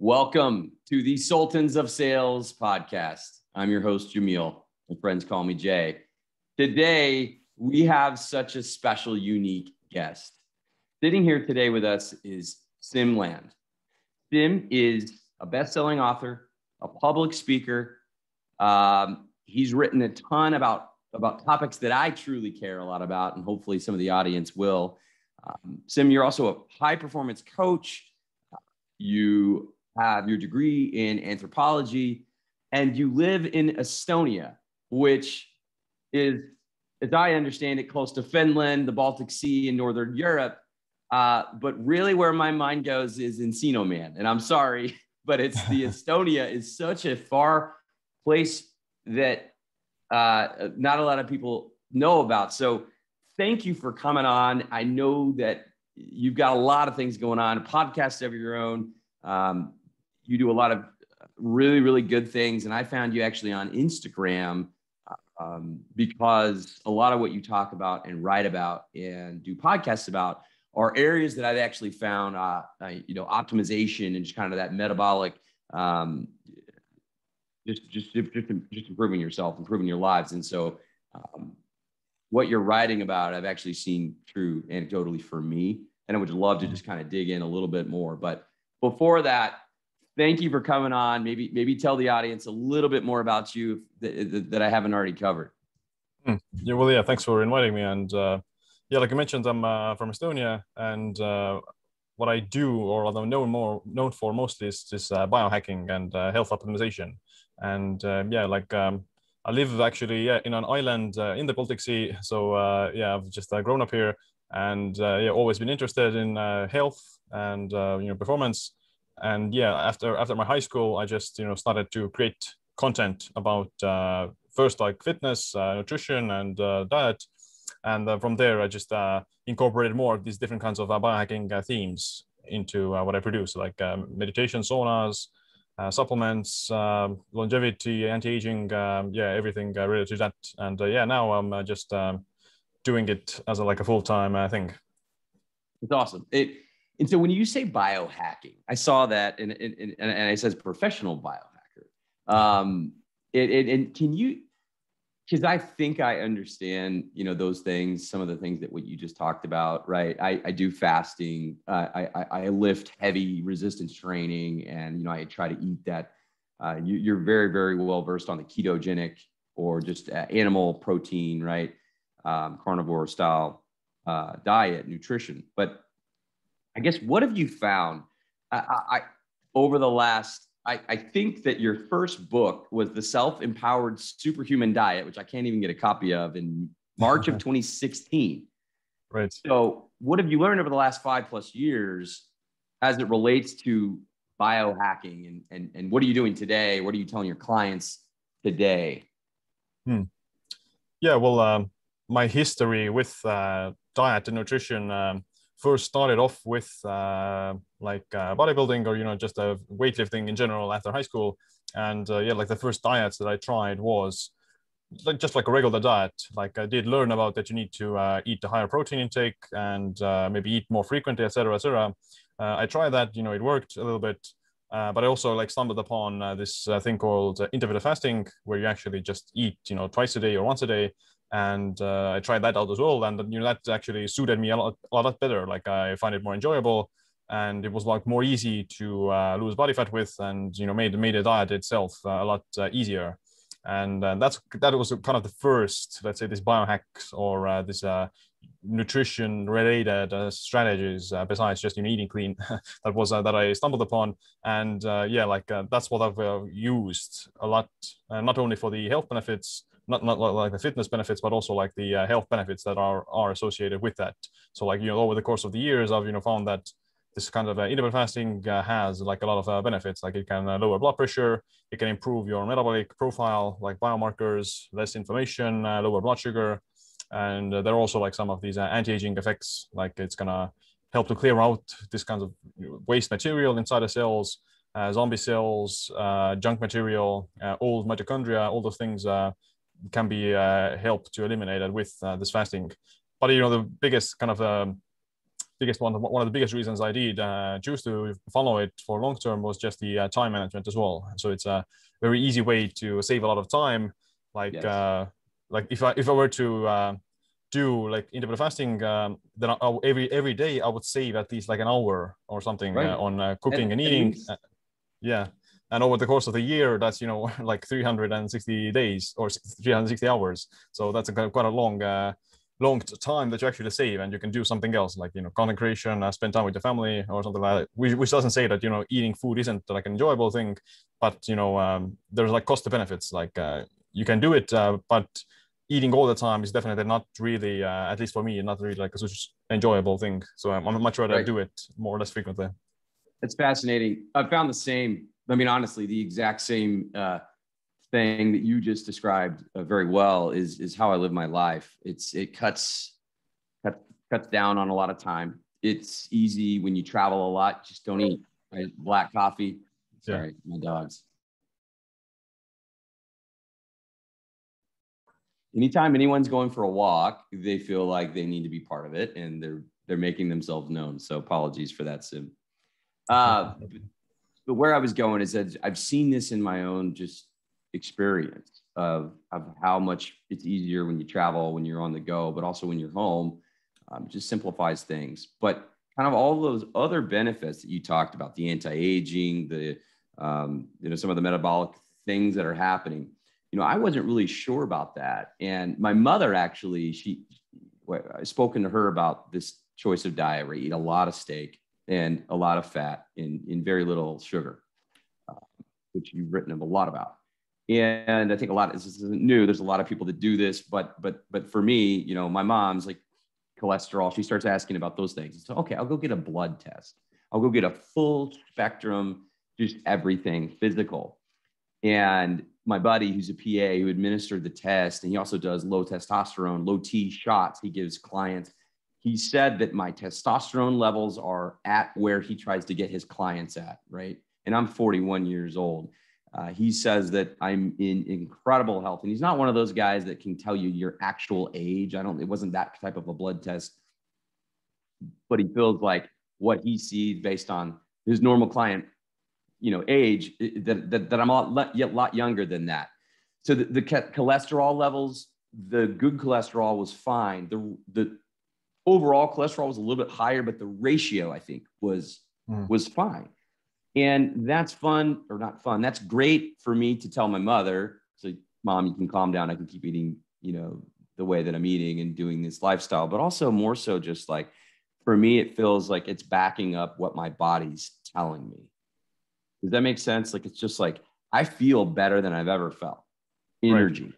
Welcome to the Sultans of Sales podcast. I'm your host, Jamil. My friends call me Jay. Today, we have such a special, unique guest. Sitting here today with us is Siim Land. Siim is a best-selling author, a public speaker. He's written a ton about topics that I truly care a lot about, and hopefully some of the audience will. Siim, you're also a high-performance coach. You have your degree in anthropology, and you live in Estonia, which is, as I understand it, close to Finland, the Baltic Sea, in Northern Europe. But really where my mind goes is Encino Man. And I'm sorry, but it's the Estonia is such a far place that not a lot of people know about. So thank you for coming on. I know that you've got a lot of things going on, a podcast of your own. You do a lot of really, really good things. And I found you actually on Instagram because a lot of what you talk about and write about and do podcasts about are areas that I've actually found, optimization and just kind of that metabolic, just improving yourself, improving your lives. And so what you're writing about, I've actually seen true anecdotally for me. And I would love to just kind of dig in a little bit more. But before that, thank you for coming on. Maybe tell the audience a little bit more about you that I haven't already covered. Yeah, thanks for inviting me. And like you mentioned, I'm from Estonia, and what I do, or what I'm known for mostly, is this biohacking and health optimization. And I live actually in an island in the Baltic Sea. So I've just grown up here, and always been interested in health and performance. And after my high school, I just started to create content about first like fitness, nutrition, and diet, and from there I just incorporated more of these different kinds of biohacking themes into what I produce, like meditation, saunas, supplements, longevity, anti-aging, everything related to that. And now I'm just doing it as a full-time thing. It's awesome. And so when you say biohacking, I saw that, and it says professional biohacker. And can you, because I think I understand, those things, some of the things that what you just talked about, right? I do fasting. I lift heavy resistance training, and, I try to eat that. You're very, very well versed on the ketogenic or just animal protein, right? Carnivore style diet, nutrition. But I guess, what have you found over the last, I think that your first book was The Self-Empowered Superhuman Diet, which I can't even get a copy of, in March of 2016. Right. So what have you learned over the last 5+ years as it relates to biohacking, and what are you doing today? What are you telling your clients today? My history with diet and nutrition first started off with bodybuilding, or just weightlifting in general after high school. And the first diets that I tried was just like a regular diet. Like, I did learn about that you need to eat a higher protein intake and maybe eat more frequently, etc., etc. I tried that, it worked a little bit, but I also stumbled upon this thing called intermittent fasting, where you actually just eat twice a day or once a day. And I tried that out as well, and that actually suited me a lot better. Like, I find it more enjoyable, and it was more easy to lose body fat with, and made the diet itself a lot easier. And that was kind of the first, let's say, this biohacks or this nutrition related strategies besides just eating clean that I stumbled upon. And that's what I've used a lot, not only for the health benefits, not like the fitness benefits, but also like the health benefits that are associated with that. So over the course of the years, I've found that this kind of intermittent fasting has a lot of benefits. Like, it can lower blood pressure, it can improve your metabolic profile, like biomarkers, less inflammation, lower blood sugar, and there are also some of these anti-aging effects. Like, it's gonna help to clear out this kind of waste material inside the cells, zombie cells, junk material, old mitochondria, all those things can be helped to eliminate it with this fasting. But the biggest kind of one of the biggest reasons I did choose to follow it for long term was just the time management as well. So it's a very easy way to save a lot of time. Like Yes. like if I were to do like intermittent fasting, then every day I would save at least like an hour or something Right. on cooking and At eating. least. Yeah. And over the course of the year, that's, like 360 days or 360 hours. So that's quite a long time that you actually save, and you can do something else like, content creation, spend time with your family or something like that. Which doesn't say that, eating food isn't like an enjoyable thing, but, there's like cost to benefits. Like you can do it, but eating all the time is definitely not really, at least for me, not really like a such enjoyable thing. So I'm much rather Right. do it more or less frequently. It's fascinating. I found the same, I mean, honestly, the exact same thing that you just described very well is how I live my life. It cuts down on a lot of time. It's easy when you travel a lot, just don't eat, right? Black coffee. Sorry, my dogs. Anytime anyone's going for a walk, they feel like they need to be part of it, and they're making themselves known. So apologies for that, Siim. But where I was going is that I've seen this in my own just experience of how much it's easier when you travel, when you're on the go, but also when you're home. Just simplifies things. But kind of all those other benefits that you talked about, the anti-aging, the some of the metabolic things that are happening. I wasn't really sure about that. And my mother actually, I've spoken to her about this choice of diet where you eat a lot of steak and a lot of fat in very little sugar, which you've written a lot about. And I think this isn't new. There's a lot of people that do this, but for me, my mom's like cholesterol. She starts asking about those things. So, okay, I'll go get a blood test. I'll go get a full spectrum, just everything physical. And my buddy, who's a PA, who administered the test, and he also does low testosterone, low T shots he gives clients. He said that my testosterone levels are at where he tries to get his clients at, right? And I'm 41 years old. He says that I'm in incredible health. And he's not one of those guys that can tell you your actual age. It wasn't that type of a blood test, but he feels like what he sees based on his normal client, age, that I'm a lot younger than that. So the cholesterol levels, the good cholesterol was fine. The overall cholesterol was a little bit higher, but the ratio, I think, was fine. And that's fun, or not fun. That's great for me to tell my mother, so, Mom, you can calm down. I can keep eating, the way that I'm eating and doing this lifestyle, but also more so just like, for me, it feels like it's backing up what my body's telling me. Does that make sense? Like, it's just like, I feel better than I've ever felt. Energy,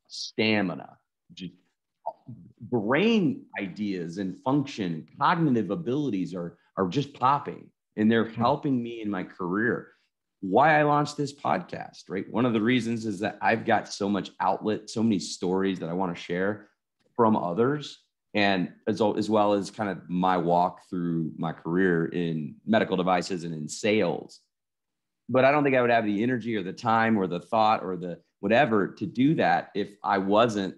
stamina, just brain ideas and function, cognitive abilities are just popping, and they're helping me in my career. Why I launched this podcast, right? One of the reasons is that I've got so much outlet, so many stories that I want to share from others, and as well as kind of my walk through my career in medical devices and in sales. But I don't think I would have the energy or the time or the thought or the whatever to do that if I wasn't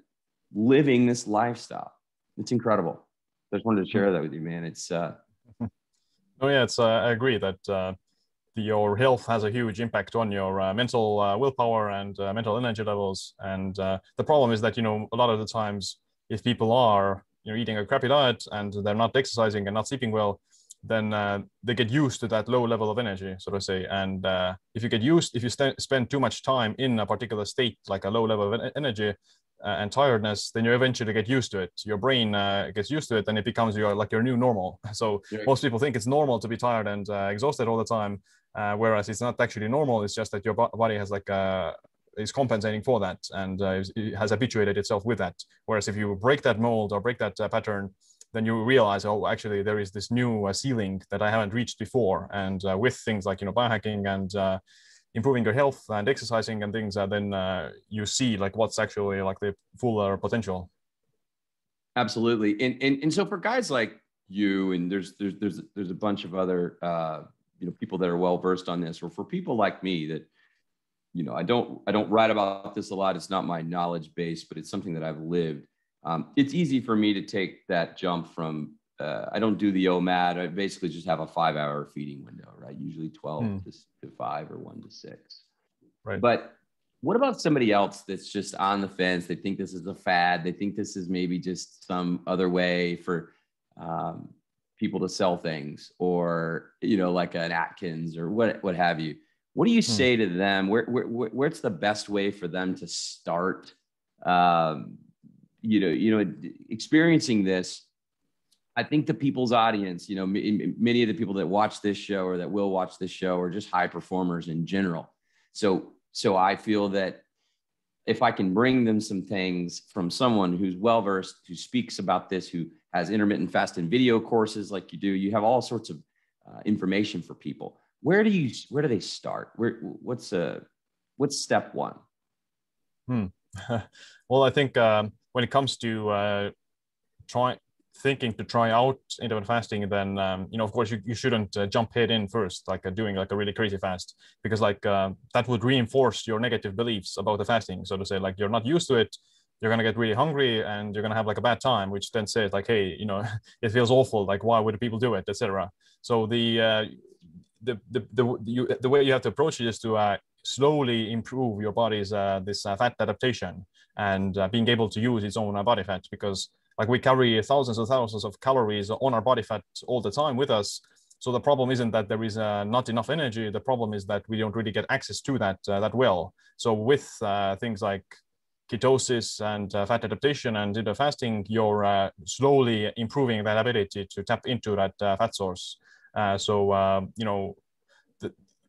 living this lifestyle. It's incredible. I just wanted to share that with you, man. It's Oh yeah, I agree that your health has a huge impact on your mental willpower and mental energy levels. And the problem is that, a lot of the times, if people are, eating a crappy diet and they're not exercising and not sleeping well, then they get used to that low level of energy, so to say. And if you spend too much time in a particular state, like a low level of energy and tiredness, then you eventually get used to it. Your brain gets used to it, and it becomes your new normal. So most people think it's normal to be tired and exhausted all the time, whereas it's not actually normal. It's just that your body has is compensating for that, and it has habituated itself with that. Whereas if you break that mold or break that pattern, then you realize, oh, actually there is this new ceiling that I haven't reached before. And with things like, biohacking and improving your health and exercising and things, then you see like what's actually like the fuller potential. Absolutely. And so for guys like you, and there's a bunch of other, people that are well-versed on this, or for people like me that, I don't write about this a lot. It's not my knowledge base, but it's something that I've lived. It's easy for me to take that jump from I don't do the OMAD. I basically just have a 5-hour feeding window, right? Usually 12 to 5 or 1 to 6. Right. But what about somebody else that's just on the fence? They think this is a fad. They think this is maybe just some other way for people to sell things, or, you know, like an Atkins or what have you. What do you say to them? Where's the best way for them to start, experiencing this? I think the people's audience, you know, many of the people that watch this show or that will watch this show are just high performers in general. So I feel that if I can bring them some things from someone who's well-versed, who speaks about this, who has intermittent fasting video courses like you do, you have all sorts of information for people. Where do they start? What's step one? Well, I think when it comes to thinking to try out intermittent fasting, then of course you shouldn't jump head in first, like doing like a really crazy fast, because like that would reinforce your negative beliefs about the fasting. So to say, like, you're not used to it, you're gonna get really hungry and you're gonna have like a bad time, which then says like, hey, it feels awful, like why would people do it, etc. So the way you have to approach it is to slowly improve your body's this fat adaptation and being able to use its own body fat, because like we carry thousands and thousands of calories on our body fat all the time with us. So the problem isn't that there is not enough energy. The problem is that we don't really get access to that well. So with things like ketosis and fat adaptation and intermittent fasting, you're slowly improving that ability to tap into that fat source.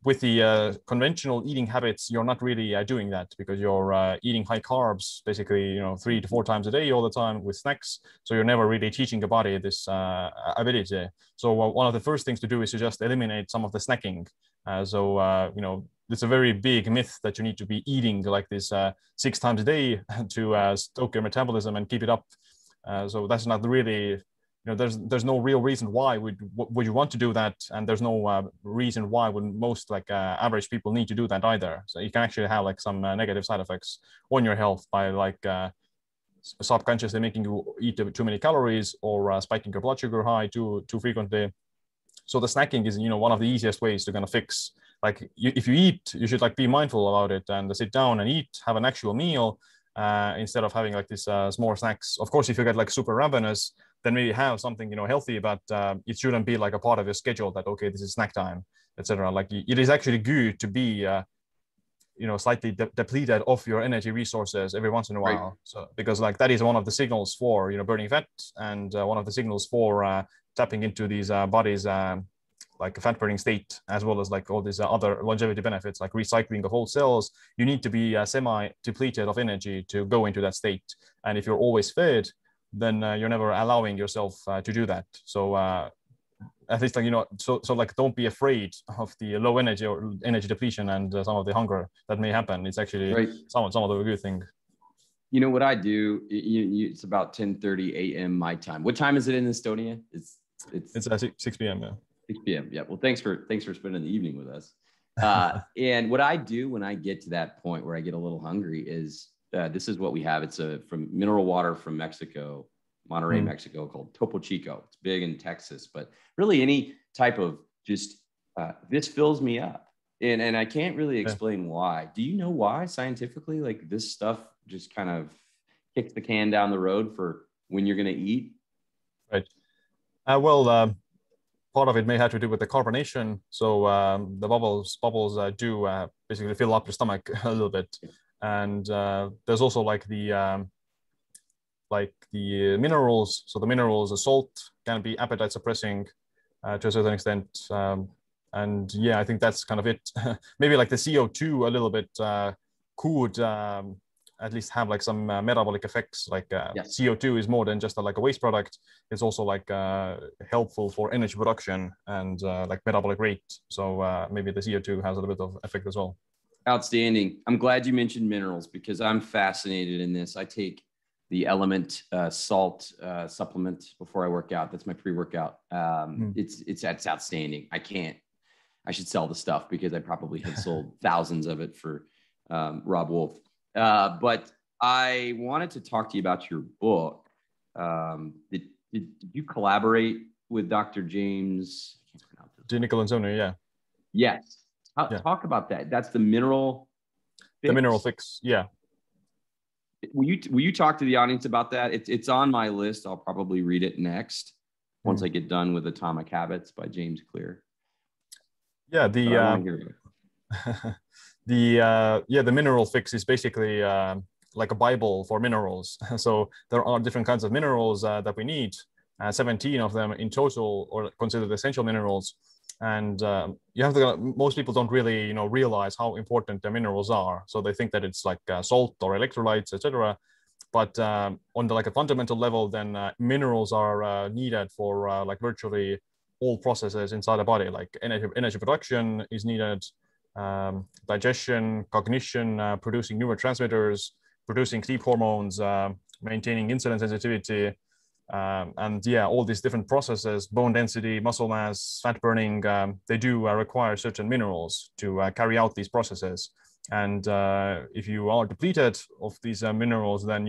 With the conventional eating habits, you're not really doing that, because you're eating high carbs, basically, 3 to 4 times a day all the time with snacks. So you're never really teaching the body this ability. So one of the first things to do is to just eliminate some of the snacking. It's a very big myth that you need to be eating like this 6 times a day to stoke your metabolism and keep it up. So that's not really, there's no real reason why would you want to do that, and there's no reason why would most average people need to do that either. So you can actually have like some negative side effects on your health by like subconsciously making you eat too many calories, or spiking your blood sugar high too frequently. So the snacking is one of the easiest ways to kind of fix. Like if you eat, you should like be mindful about it and sit down and eat, have an actual meal instead of having like these small snacks. Of course, if you get like super ravenous, then maybe have something healthy, but it shouldn't be like a part of your schedule that, okay, this is snack time, etc. Like it is actually good to be slightly depleted of your energy resources every once in a while. Right. So because like that is one of the signals for burning fat, and one of the signals for tapping into these bodies like a fat burning state, as well as like all these other longevity benefits like recycling of old cells. You need to be semi depleted of energy to go into that state, and if you're always fed, then you're never allowing yourself to do that. So at least like don't be afraid of the low energy or energy depletion and some of the hunger that may happen. It's actually right. some of the good thing. You know what I do? It's about 10:30 a.m. my time. What time is it in Estonia? It's 6 p.m. Yeah. 6 p.m. Yeah. Well, thanks for spending the evening with us. And what I do when I get to that point where I get a little hungry is this is what we have. It's from mineral water from Mexico, Monterrey, Mexico, called Topo Chico. It's big in Texas, but really any type of just this fills me up, and I can't really explain why. Do you know why scientifically? Like this stuff just kind of kicks the can down the road for when you're going to eat. Right. Part of it may have to do with the carbonation. So the bubbles do basically fill up your stomach a little bit. And there's also like the minerals. So the minerals, the salt can be appetite suppressing to a certain extent. And yeah, I think that's kind of it. Maybe like the CO2 a little bit could at least have like some metabolic effects. Like yes. CO2 is more than just like a waste product. It's also like helpful for energy production and like metabolic rate. So maybe the CO2 has a little bit of effect as well. Outstanding. I'm glad you mentioned minerals because I'm fascinated in this. I take the Element salt supplement before I work out. That's my pre-workout. It's outstanding. I should sell the stuff because I probably have sold thousands of it for Rob Wolf. But I wanted to talk to you about your book. did you collaborate with Dr. James? I can't pronounce it. Nicolansoni, yeah. Yes. Talk about that. That's the mineral fix. The mineral fix, yeah. Will you talk to the audience about that? It's on my list. I'll probably read it next once I get done with Atomic Habits by James Clear. Yeah, the the mineral fix is basically like a Bible for minerals. So there are different kinds of minerals that we need, 17 of them in total, or considered essential minerals. And you have to, most people don't really, realize how important the minerals are. So they think that it's like salt or electrolytes, etc. But on the like a fundamental level, then minerals are needed for like virtually all processes inside the body. Like energy production is needed, digestion, cognition, producing neurotransmitters, producing sleep hormones, maintaining insulin sensitivity. And yeah, all these different processes, bone density, muscle mass, fat burning, they do require certain minerals to carry out these processes. And if you are depleted of these minerals, then,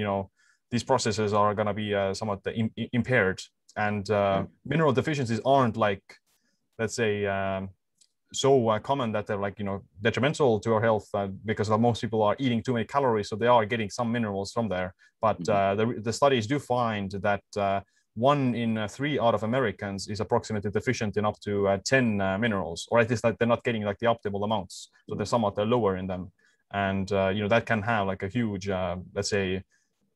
these processes are going to be somewhat impaired. And mineral deficiencies aren't like, let's say, so common that they're like, detrimental to our health because most people are eating too many calories. So they are getting some minerals from there. But the studies do find that 1 in 3 out of Americans is approximately deficient in up to 10 minerals, or at least that they're not getting like the optimal amounts. So they're somewhat lower in them. And, that can have like a huge, let's say,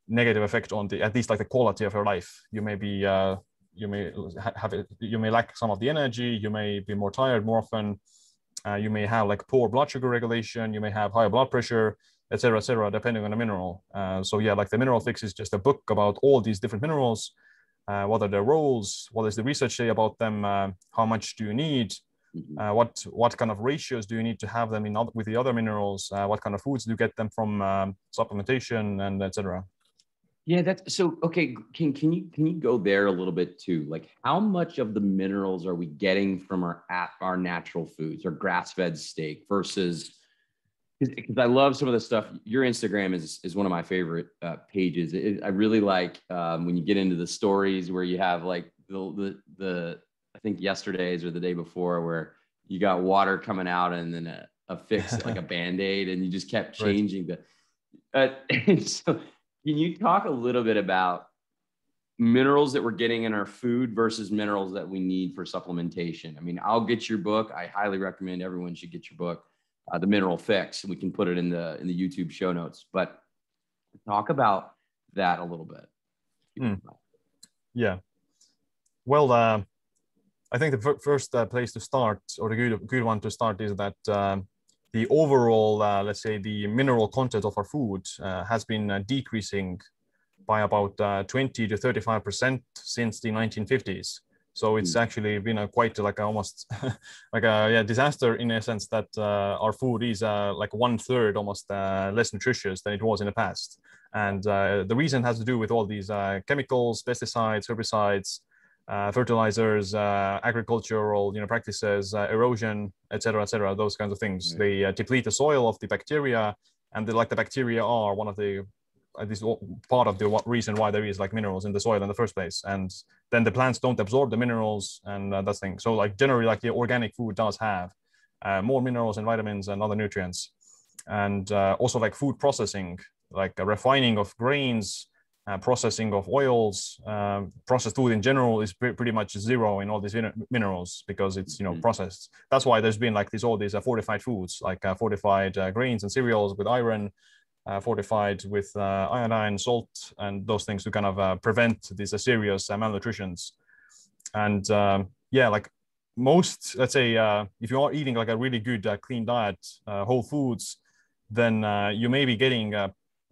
negative effect on at least like the quality of your life. You may be, you may lack some of the energy, you may be more tired more often, you may have like poor blood sugar regulation, you may have higher blood pressure, etc., depending on the mineral. So yeah, like the mineral fix is just a book about all these different minerals, what are their roles, what does the research say about them, how much do you need, what kind of ratios do you need to have them in with the other minerals, what kind of foods do you get them from, supplementation, and etc. Yeah, that's so okay. Can you go there a little bit too? Like, how much of the minerals are we getting from our natural foods, or grass-fed steak versus? Because I love some of the stuff. Your Instagram is one of my favorite pages. I really like when you get into the stories where you have like the I think yesterday's or the day before where you got water coming out and then a fix like a Band-Aid, and you just kept changing and so. Can you talk a little bit about minerals that we're getting in our food versus minerals that we need for supplementation? I mean, I'll get your book. I highly recommend everyone should get your book, The Mineral Fix. We can put it in the YouTube show notes. But talk about that a little bit. Yeah. Well, I think the first place to start, or the good one to start, is that the overall, let's say, the mineral content of our food has been decreasing by about 20 to 35% since the 1950s. So it's actually been quite like almost like a disaster in a sense that our food is like 1/3 almost less nutritious than it was in the past. And the reason has to do with all these chemicals, pesticides, herbicides, fertilizers, agricultural practices, erosion, etc., those kinds of things. They deplete the soil of the bacteria, and the bacteria are one of the, at least part of the reason why there is like minerals in the soil in the first place. And then the plants don't absorb the minerals, and that's the thing. So like generally, like the organic food does have more minerals and vitamins and other nutrients. And also like food processing, like refining of grains, processing of oils, processed food in general is pretty much zero in all these minerals because it's processed. That's why there's been like all these fortified foods, like fortified grains and cereals with iron, fortified with iodine, salt, and those things to kind of prevent these serious malnutritions. And yeah, like most, let's say, if you are eating like a really good clean diet, whole foods, then you may be getting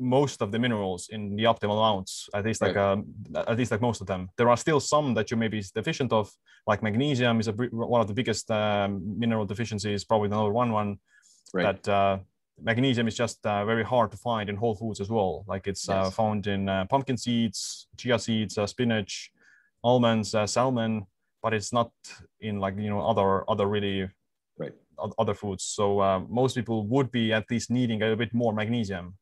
most of the minerals in the optimal amounts, at least like most of them. There are still some that you may be deficient of, like magnesium is one of the biggest mineral deficiencies, probably the number one. That magnesium is just very hard to find in whole foods as well. Like it's found in pumpkin seeds, chia seeds, spinach, almonds, salmon, but it's not in like other really other foods. So most people would be at least needing a bit more magnesium.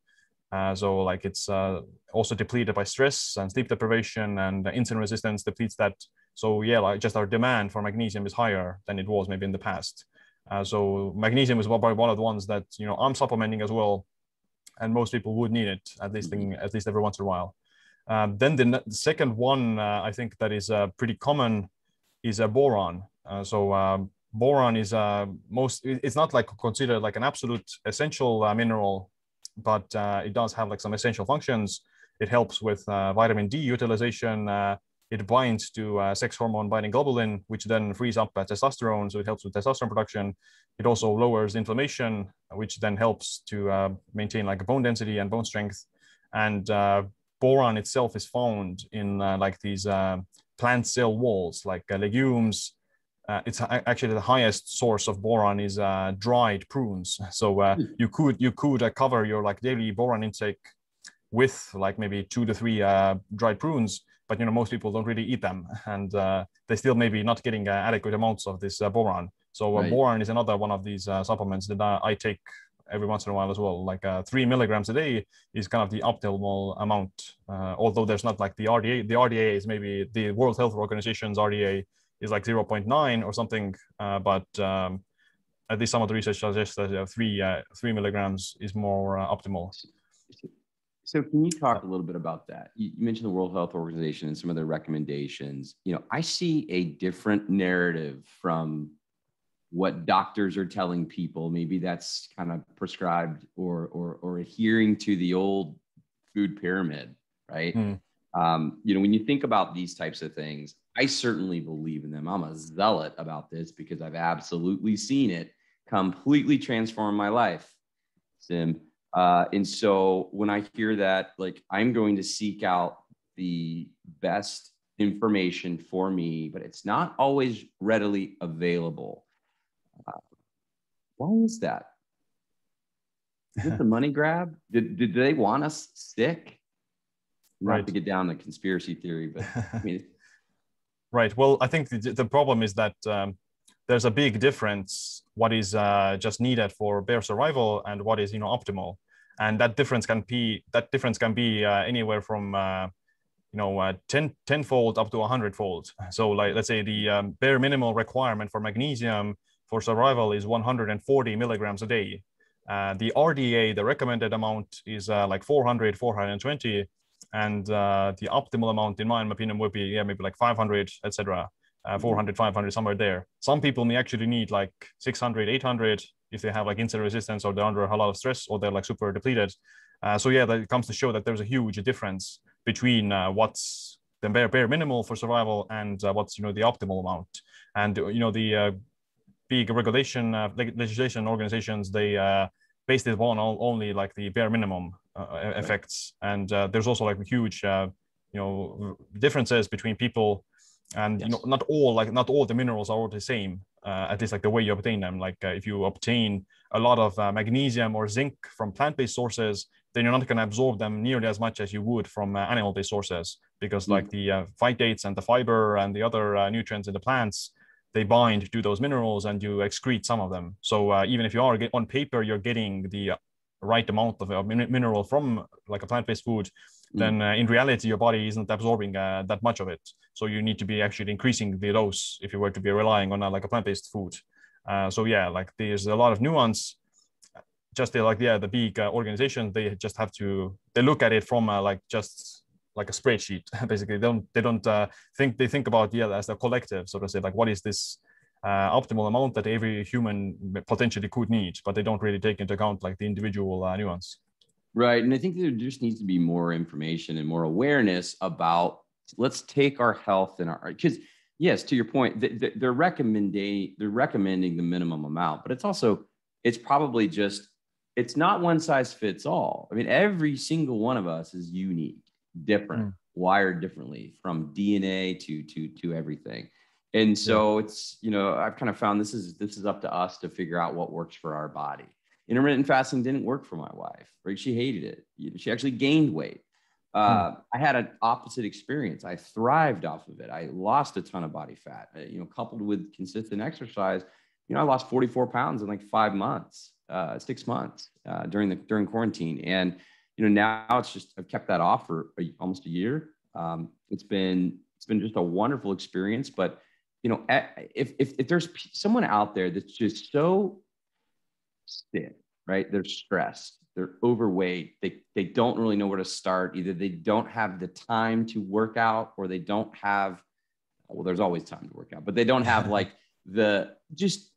So like it's also depleted by stress and sleep deprivation, and insulin resistance depletes that. So yeah, like just our demand for magnesium is higher than it was maybe in the past. So magnesium is probably one of the ones that, you know, I'm supplementing as well, and most people would need it at least every once in a while. Then the second one I think that is pretty common is a boron. Boron is it's not like considered like an absolute essential mineral, but it does have like some essential functions. It helps with vitamin D utilization. It binds to sex hormone binding globulin, which then frees up testosterone, so it helps with testosterone production. It also lowers inflammation, which then helps to maintain like bone density and bone strength. And boron itself is found in like these plant cell walls, like legumes. It's actually the highest source of boron is dried prunes. So you could cover your like daily boron intake with like maybe 2 to 3 dried prunes, but you know most people don't really eat them, and they still maybe not getting adequate amounts of this boron. So boron is another one of these supplements that I take every once in a while as well. Like 3 milligrams a day is kind of the optimal amount. Although there's not like the RDA. The RDA is maybe the World Health Organization's RDA is like 0.9 or something, but at least some of the research suggests that 3 milligrams is more optimal. So can you talk a little bit about that? You mentioned the World Health Organization and some of their recommendations. You know, I see a different narrative from what doctors are telling people. Maybe that's kind of prescribed or adhering to the old food pyramid, right? You know, when you think about these types of things, I certainly believe in them. I'm a zealot about this because I've absolutely seen it completely transform my life, Siim. And so when I hear that, like, I'm going to seek out the best information for me, but it's not always readily available. Why is that? Is it the money grab? Did they want us sick? Not to get down the conspiracy theory, but I mean. Right. Well, I think the problem is that there's a big difference what is just needed for bear survival and what is, you know, optimal. And that difference can be anywhere from you know 10-fold up to 100-fold. So like let's say the bare minimal requirement for magnesium for survival is 140 milligrams a day. The RDA, the recommended amount, is like 420, and the optimal amount, in my opinion, would be maybe like 500, etc. 400, 500, somewhere there. Some people may actually need like 600, 800 if they have like insulin resistance or they're under a lot of stress or they're like super depleted. So yeah, that comes to show that there's a huge difference between what's the bare minimal for survival and what's, you know, the optimal amount. And you know, the big regulation legislation organizations, they based it on only like the bare minimum effects. And there's also like huge you know, differences between people. And you know, not all the minerals are all the same, at least like the way you obtain them. Like if you obtain a lot of magnesium or zinc from plant-based sources, then you're not going to absorb them nearly as much as you would from animal-based sources, because like the phytates and the fiber and the other nutrients in the plants, they bind to those minerals and you excrete some of them. So even if you are on paper, you're getting the right amount of mineral from like a plant-based food, then in reality, your body isn't absorbing that much of it. So you need to be actually increasing the dose if you were to be relying on like a plant-based food. So yeah, like there's a lot of nuance. Just the big organizations, they just have to, they look at it from like just like a spreadsheet. Basically, they don't think about as a collective, so to say, like what is this optimal amount that every human potentially could need, but they don't really take into account like the individual nuance. Right. And I think there just needs to be more information and more awareness about, let's take our health and our, because yes, to your point, they're recommending the minimum amount, but it's probably just, it's not one size fits all. I mean, every single one of us is unique, different, wired differently, from DNA to everything. And so it's, you know, I've kind of found this is up to us to figure out what works for our body. Intermittent fasting didn't work for my wife, right? She hated it. She actually gained weight. I had an opposite experience. I thrived off of it. I lost a ton of body fat, you know, coupled with consistent exercise. You know, I lost 44 pounds in like 5 months, 6 months during quarantine. And, now it's just, I've kept that off for almost a year. It's been just a wonderful experience. But, if there's someone out there that's just so sick, right? They're stressed, they're overweight, they don't really know where to start. Either they don't have the time to work out, or they don't have, well, there's always time to work out, but they don't have like they just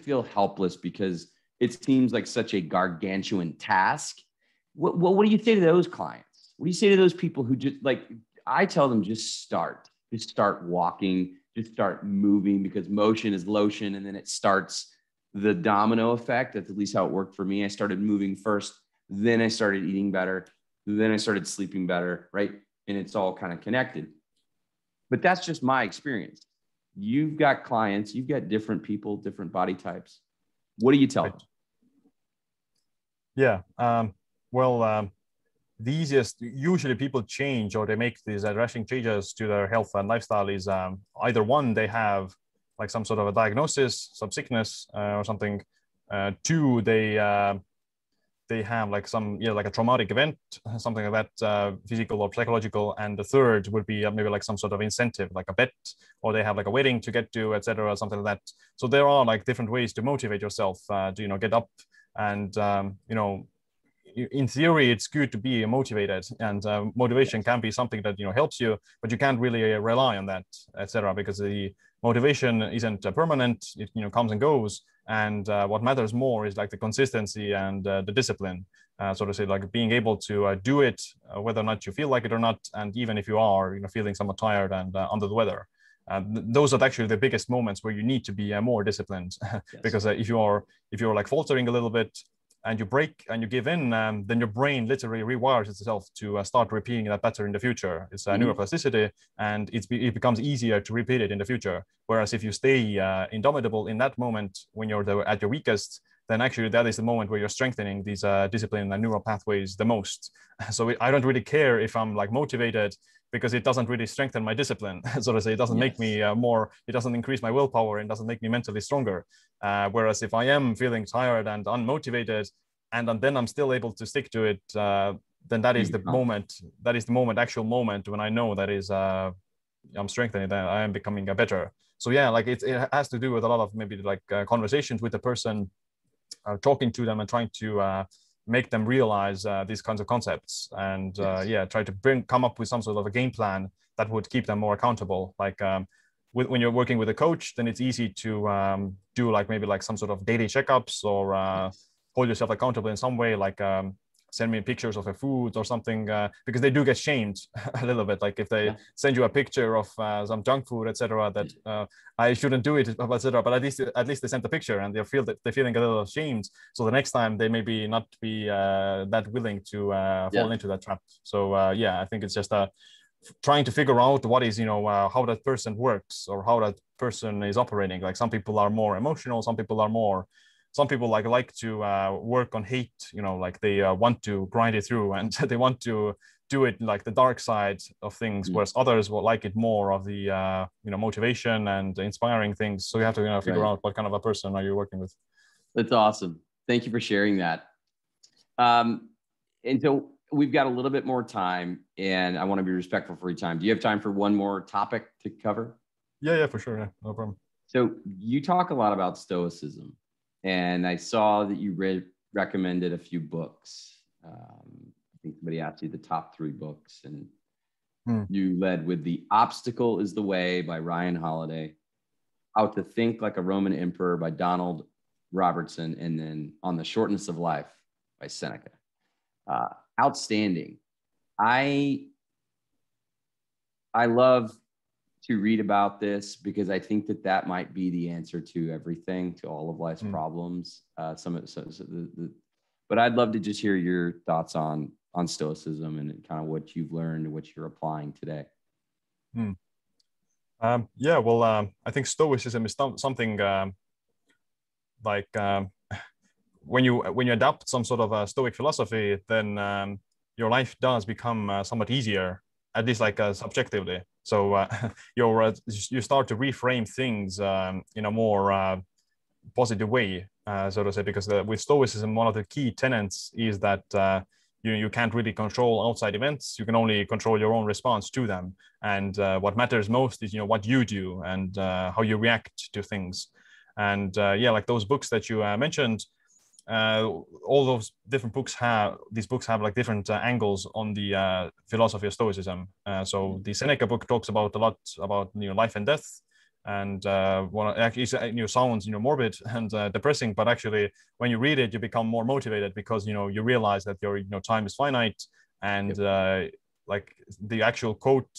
feel helpless because it seems like such a gargantuan task. What do you say to those clients? What do you say to those people who just I tell them, just start walking, just start moving, because motion is lotion. And then it starts the domino effect. That's at least how it worked for me. I started moving first, then I started eating better, then I started sleeping better, right? And it's all kind of connected. But that's just my experience. You've got clients, you've got different people, different body types. What do you tell them? Yeah. The easiest, usually people change, or they make these drastic changes to their health and lifestyle is either one, they have like some sort of a diagnosis, some sickness or something. Two, they have like like a traumatic event, something like that, physical or psychological. And the third would be maybe like some sort of incentive, like a bet, or they have like a wedding to get to, etc., something like that. So there are like different ways to motivate yourself to, get up and, in theory, it's good to be motivated, and motivation can be something that helps you, but you can't really rely on that, etc., because the motivation isn't permanent. It comes and goes, and what matters more is like the consistency and the discipline, so to say, like being able to do it whether or not you feel like it or not, and even if you are feeling somewhat tired and under the weather. Those are actually the biggest moments where you need to be more disciplined. Yes. Because if you're like faltering a little bit, and you break and you give in, then your brain literally rewires itself to start repeating that pattern in the future. It's neuroplasticity, and it becomes easier to repeat it in the future. Whereas if you stay indomitable in that moment when you're at your weakest, then actually that is the moment where you're strengthening these discipline and neural pathways the most. So I don't really care if I'm like motivated, because it doesn't really strengthen my discipline. So to say, it doesn't make me it doesn't increase my willpower, and doesn't make me mentally stronger. Whereas if I am feeling tired and unmotivated, and then I'm still able to stick to it, then that is the moment, actual moment when I know that is I'm strengthening, that I am becoming better. So yeah, like it has to do with a lot of maybe like conversations with the person, talking to them and trying to make them realize these kinds of concepts, and try to come up with some sort of a game plan that would keep them more accountable. Like when you're working with a coach, then it's easy to do like maybe like some sort of daily checkups, or hold yourself accountable in some way, like send me pictures of a food or something, because they do get shamed a little bit. Like if they send you a picture of some junk food, etc., that I shouldn't do it, etc. But at least they sent the picture, and they're feeling a little ashamed. So the next time they maybe not be that willing to fall into that trap. So I think it's just trying to figure out what is how that person works, or how that person is operating. Like some people are more emotional, some people like to work on hate, like they want to grind it through, and they want to do it like the dark side of things, whereas others will like it more of the motivation and inspiring things. So you have to figure out what kind of a person are you working with. That's awesome. Thank you for sharing that. And so we've got a little bit more time, and I want to be respectful for your time. Do you have time for one more topic to cover? Yeah, for sure. Yeah, no problem. So you talk a lot about Stoicism, and I saw that you recommended a few books. I think somebody asked you the top 3 books, and you led with The Obstacle is the Way by Ryan Holiday, How to Think Like a Roman Emperor by Donald Robertson, and then On the Shortness of Life by Seneca. Outstanding. I love to read about this, because I think that might be the answer to everything, to all of life's problems. But I'd love to just hear your thoughts on Stoicism and kind of what you've learned and what you're applying today. I think Stoicism is something like when you adopt some sort of a Stoic philosophy, then your life does become somewhat easier, at least like subjectively. So you start to reframe things in a more positive way, so to say, because with Stoicism, one of the key tenets is that you can't really control outside events. You can only control your own response to them. And what matters most is, what you do and how you react to things. And yeah, like those books that you mentioned, all those different books have like different angles on the philosophy of Stoicism. So the Seneca book talks about a lot about life and death, and actually sounds morbid and depressing, but actually when you read it, you become more motivated because you realize that your time is finite, and like the actual quote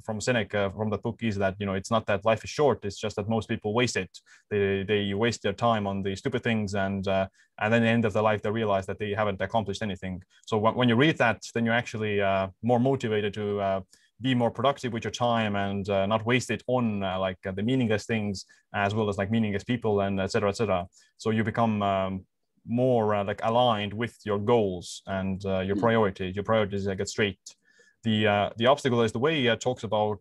from Seneca from the book is that it's not that life is short, it's just that most people waste it. They waste their time on the stupid things, and then at the end of their life they realize that they haven't accomplished anything. So when you read that, then you're actually more motivated to be more productive with your time and not waste it on the meaningless things as well as like meaningless people and et cetera. So you become more like aligned with your goals and your priorities. Your priorities get straight. The obstacle is the way it talks about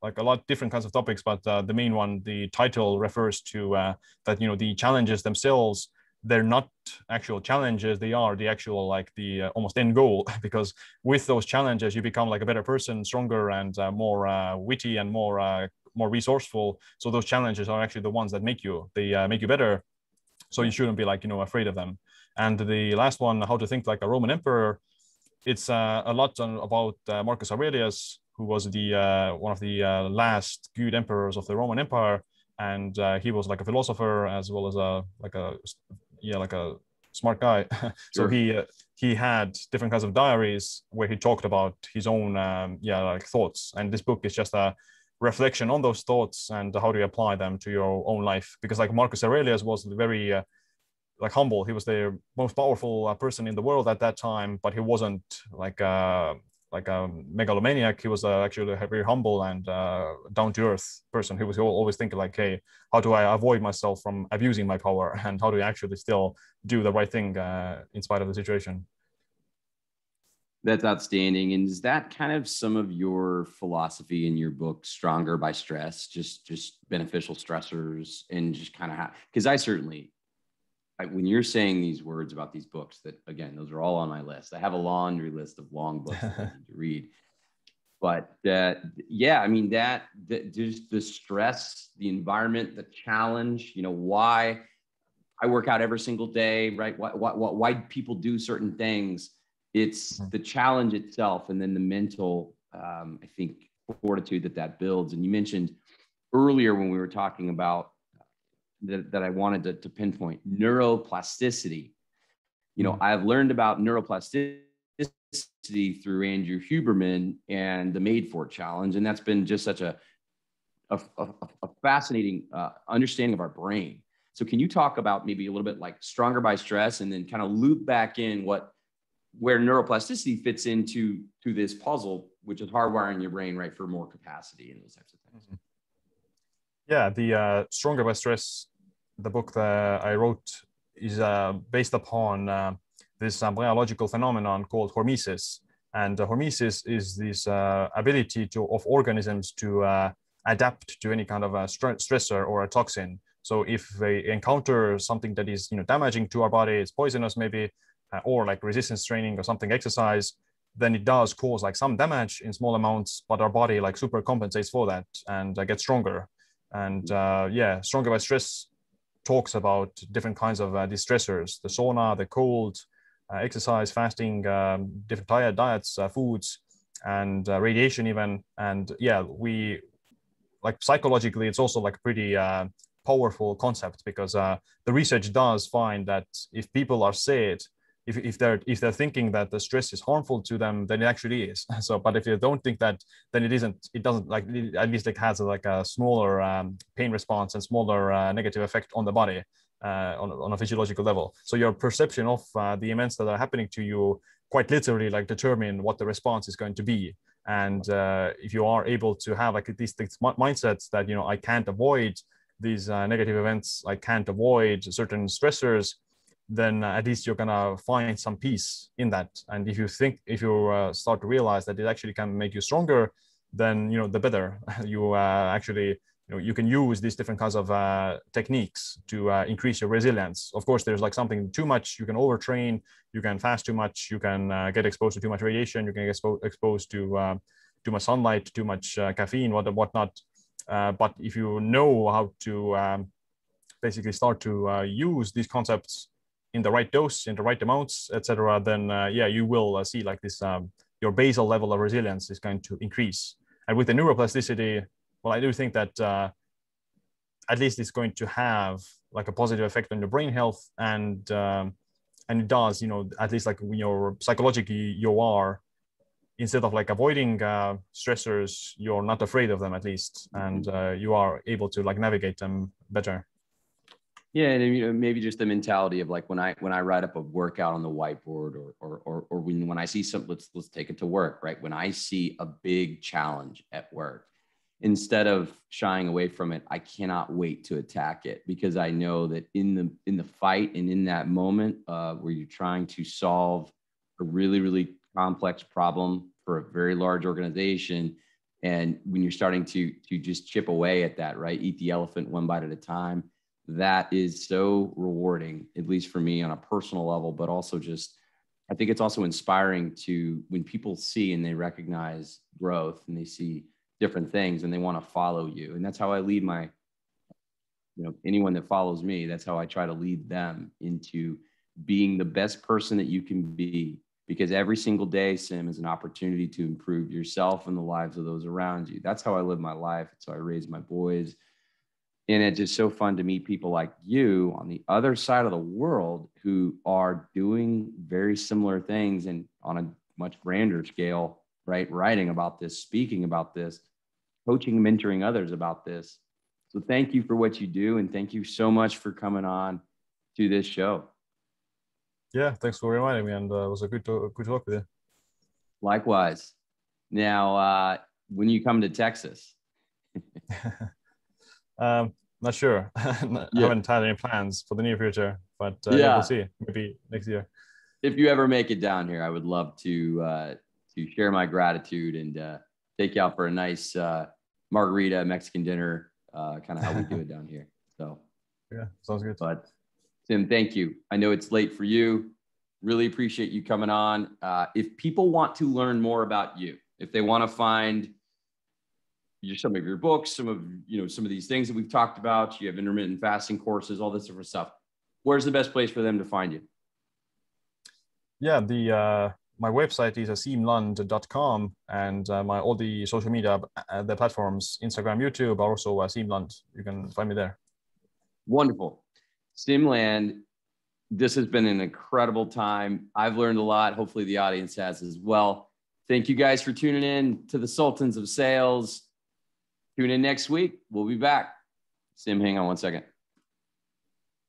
like a lot different kinds of topics, but the main one, the title refers to that the challenges themselves, they're not actual challenges, they are the actual like the almost end goal, because with those challenges you become like a better person, stronger and more witty and more resourceful. So those challenges are actually the ones that make you better. So you shouldn't be like afraid of them. And the last one, how to think like a Roman emperor, it's a lot about Marcus Aurelius, who was the one of the last good emperors of the Roman Empire, and he was like a philosopher as well as a smart guy. So he had different kinds of diaries where he talked about his own like thoughts, and this book is just a reflection on those thoughts and how do you apply them to your own life. Because like Marcus Aurelius was very like humble. He was the most powerful person in the world at that time, but he wasn't like a megalomaniac. He was actually a very humble and down to earth person. He was always thinking like, hey, how do I avoid myself from abusing my power, and how do I actually still do the right thing in spite of the situation? That's outstanding. And is that kind of some of your philosophy in your book, Stronger by Stress, just beneficial stressors, and just kind of how, because when you're saying these words about these books, that again, those are all on my list. I have a laundry list of long books that I need to read. But yeah, I mean, that just the stress, the environment, the challenge, why I work out every single day, right? Why people do certain things. It's the challenge itself, and then the mental, I think, fortitude that builds. And you mentioned earlier when we were talking about that I wanted to pinpoint neuroplasticity. I've learned about neuroplasticity through Andrew Huberman and the Made For Challenge, and that's been just such a fascinating understanding of our brain. So can you talk about maybe a little bit like Stronger by Stress, and then kind of loop back in where neuroplasticity fits into this puzzle, which is hardwiring your brain, right, for more capacity and those types of things? Yeah, the Stronger by Stress, the book that I wrote, is based upon this biological phenomenon called hormesis. And hormesis is this ability of organisms to adapt to any kind of a stressor or a toxin. So if they encounter something that is damaging to our body, it's poisonous maybe, or like resistance training or something, exercise, then it does cause like some damage in small amounts, but our body like super compensates for that and gets stronger. And yeah, Stronger by Stress talks about different kinds of these stressors: the sauna, the cold, exercise, fasting, different diets, foods, and radiation even. And yeah, we like psychologically, it's also like a pretty powerful concept, because the research does find that if people are sad, if they're thinking that the stress is harmful to them, then it actually is. So, but if you don't think that, then it isn't. It doesn't, like, at least it has like a smaller pain response and smaller negative effect on the body on a physiological level. So your perception of the events that are happening to you quite literally like determine what the response is going to be. And if you are able to have like these mindsets that I can't avoid these negative events, I can't avoid certain stressors, then at least you're gonna find some peace in that. And if you start to realize that it actually can make you stronger, then the better. You actually you can use these different kinds of techniques to increase your resilience. Of course, there's like something too much. You can overtrain, you can fast too much, you can get exposed to too much radiation, you can get exposed to too much sunlight, too much caffeine, whatnot. But if you know how to basically start to use these concepts in the right dose, in the right amounts, etc., then yeah, you will see like this, your basal level of resilience is going to increase. And with the neuroplasticity, well, I do think that at least it's going to have like a positive effect on your brain health, and it does, at least like when you're psychologically, you are, instead of like avoiding stressors, you're not afraid of them at least, and you are able to like navigate them better. Yeah, and maybe just the mentality of like when I write up a workout on the whiteboard, or when I see something, let's take it to work, right? When I see a big challenge at work, instead of shying away from it, I cannot wait to attack it, because I know that in the fight and in that moment where you're trying to solve a really, really complex problem for a very large organization, and when you're starting to just chip away at that, right? Eat the elephant one bite at a time. That is so rewarding, at least for me on a personal level, but also just, I think it's also inspiring to when people see and they recognize growth and they see different things and they want to follow you. And that's how I lead my, anyone that follows me, that's how I try to lead them into being the best person that you can be, because every single day, Siim, is an opportunity to improve yourself and the lives of those around you. That's how I live my life. It's how I raise my boys. And it's just so fun to meet people like you on the other side of the world who are doing very similar things and on a much grander scale, right? Writing about this, speaking about this, coaching, mentoring others about this. So thank you for what you do. And thank you so much for coming on to this show. Yeah, thanks for reminding me. And it was a good talk with you. Likewise. Now, when you come to Texas? Not sure. I haven't had any plans for the near future, but yeah, we'll see. Maybe next year. If you ever make it down here, I would love to share my gratitude and take you out for a nice margarita, Mexican dinner, kind of how we do it down here. So yeah, sounds good. But Siim, thank you. I know it's late for you. Really appreciate you coming on. If people want to learn more about you, if they want to find some of your books, some of these things that we've talked about, you have intermittent fasting courses, all this different stuff, where's the best place for them to find you? Yeah, my website is siimland.com, and all the social media, the platforms, Instagram, YouTube, are also Siim Land. You can find me there. Wonderful. Siim Land, this has been an incredible time. I've learned a lot. Hopefully the audience has as well. Thank you guys for tuning in to the Sultans of Sales. Tune in next week. We'll be back. Siim, hang on one second.